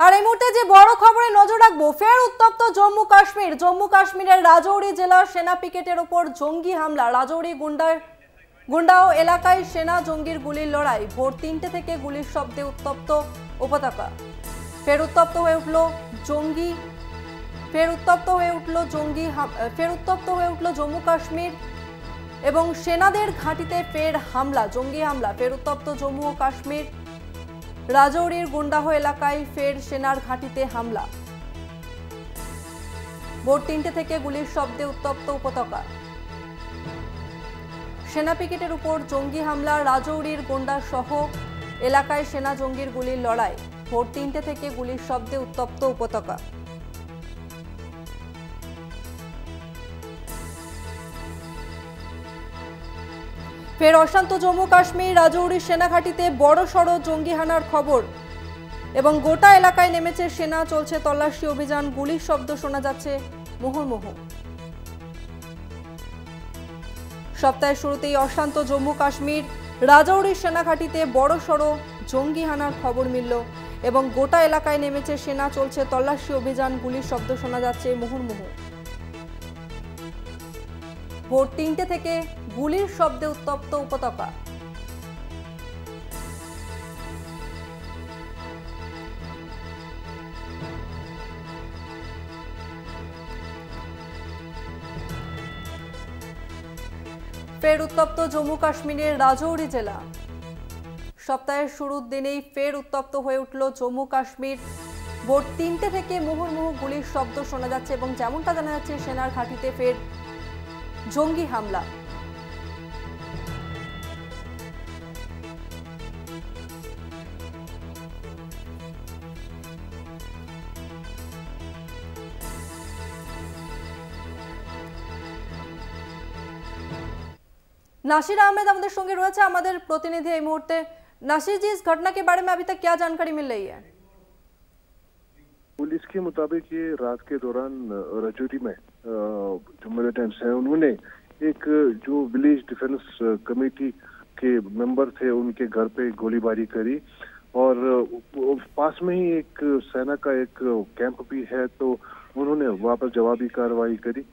আর এই মুহূর্তে যে বড় খবরে নজর রাখবো, ফের উত্তপ্ত জম্মু কাশ্মীরের রাজৌরি জেলার সেনা পিকেটের উপর জঙ্গি হামলা। রাজৌরি গুন্ডাও এলাকায় সেনা জঙ্গির গুলির লড়াই। ভোর 3টে থেকে গুলির শব্দে উত্তপ্ত উপত্যকা। ফের উত্তপ্ত হয়ে উঠল জম্মু কাশ্মীর এবং সেনাদের ঘাঁটিতে ফের হামলা, জঙ্গি হামলা। ফের উত্তপ্ত জম্মু ও কাশ্মীর। রাজৌরির গুন্ডাহ এলাকায় ফের সেনার ঘাঁটিতে হামলা। ভোর 3টে থেকে গুলির শব্দে উত্তপ্ত উপত্যকা। সেনা পিকেটের উপর জঙ্গি হামলা। রাজৌরির গুন্ডা সহ এলাকায় সেনা জঙ্গির গুলির লড়াই। ভোর 3টে থেকে গুলির শব্দে উত্তপ্ত উপত্যকা। ফের অশান্ত জম্মু কাশ্মীর। রাজৌরি সেনাঘাঁটিতে বড় সড় জঙ্গি হানার খবর এবং গোটা এলাকায় নেমেছে সেনা। চলছে তল্লাশি অভিযান। গুলির শব্দ শোনা যাচ্ছে মুহুর্মুহু। সপ্তাহের শুরুতেই অশান্ত জম্মু কাশ্মীর। রাজৌরি সেনাঘাঁটিতে বড় সড় জঙ্গি হানার খবর মিলল এবং গোটা এলাকায় নেমেছে সেনা। চলছে তল্লাশি অভিযান। গুলির শব্দ শোনা যাচ্ছে মুহুর্মুহু। ভোর 3টে থেকে গুলির শব্দে উত্তপ্ত উপত্যকা। ফের উত্তপ্ত জম্মু কাশ্মীরের রাজৌরি জেলা। সপ্তাহের শুরুর দিনেই ফের উত্তপ্ত হয়ে উঠল জম্মু কাশ্মীর। ভোর 3টে থেকে মুহুর্মুহু গুলির শব্দ শোনা যাচ্ছে এবং যেমনটা জানা যাচ্ছে সেনার ঘাঁটিতে ফের জঙ্গি হামলা। नासिर अहमद हमारे संगे रही है, हमारे प्रतिनिधि এই মুহূর্তে। नासिर जी, इस घटना के बारे में अभी तक क्या जानकारी मिल रही है? पुलिस के मुताबिक ये रात के दौरान राजौरी में जो मिलिटेंट्स हैं उन्होंने एक जो विलेज डिफेंस कमेटी के मेंबर थे उनके घर पे गोलीबारी करी और पास में ही एक सेना का एक कैंप भी है, तो उन्होंने वापस जवाबी कार्रवाई करी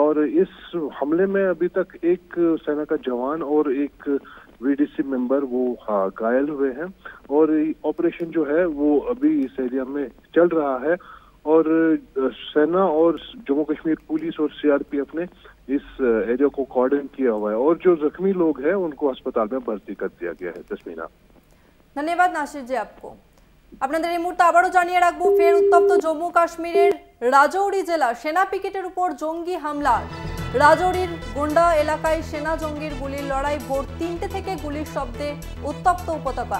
और इस हमले में अभी तक एक सेना का जवान और एक वीडीसी मेंबर वो घायल हुए हैं और ऑपरेशन जो है वो अभी इस एरिया में चल रहा है और सेना और जम्मू कश्मीर पुलिस और सीआरपीएफ ने इस एरिया को कॉर्डन किया हुआ है और जो जख्मी लोग हैं उनको अस्पताल में भर्ती कर दिया गया है। तस्मीना, धन्यवाद नासिर जी आपको। আপনাদের এই মুহূর্তে আবারও জানিয়ে রাখবো, ফের উত্তপ্ত জম্মু কাশ্মীরের রাজৌরি জেলা। সেনা পিকেটের উপর জঙ্গি হামলা। রাজৌরির গুন্ডা এলাকায় সেনা জঙ্গির গুলির লড়াই। ভোর 3টে থেকে গুলির শব্দে উত্তপ্ত উপত্যকা।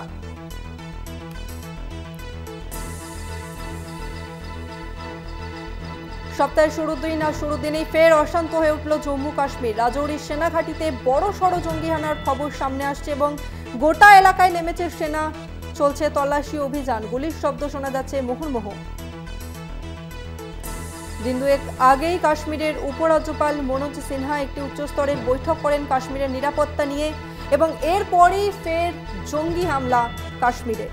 সপ্তাহের শুরুর দিনেই ফের অশান্ত হয়ে উঠল জম্মু কাশ্মীর। রাজৌরির সেনাঘাঁটিতে বড় সড় জঙ্গি হানার খবর সামনে আসছে এবং গোটা এলাকায় নেমেছে সেনা। চলছে তল্লাশি অভিযান। গুলির শব্দ শোনা যাচ্ছে মুহুর্মুহু। দিন দুয়েক আগেই কাশ্মীরের উপরাজ্যপাল মনোজ সিনহা একটি উচ্চস্তরের বৈঠক করেন কাশ্মীরের নিরাপত্তা নিয়ে এবং এরপরই ফের জঙ্গি হামলা কাশ্মীরে।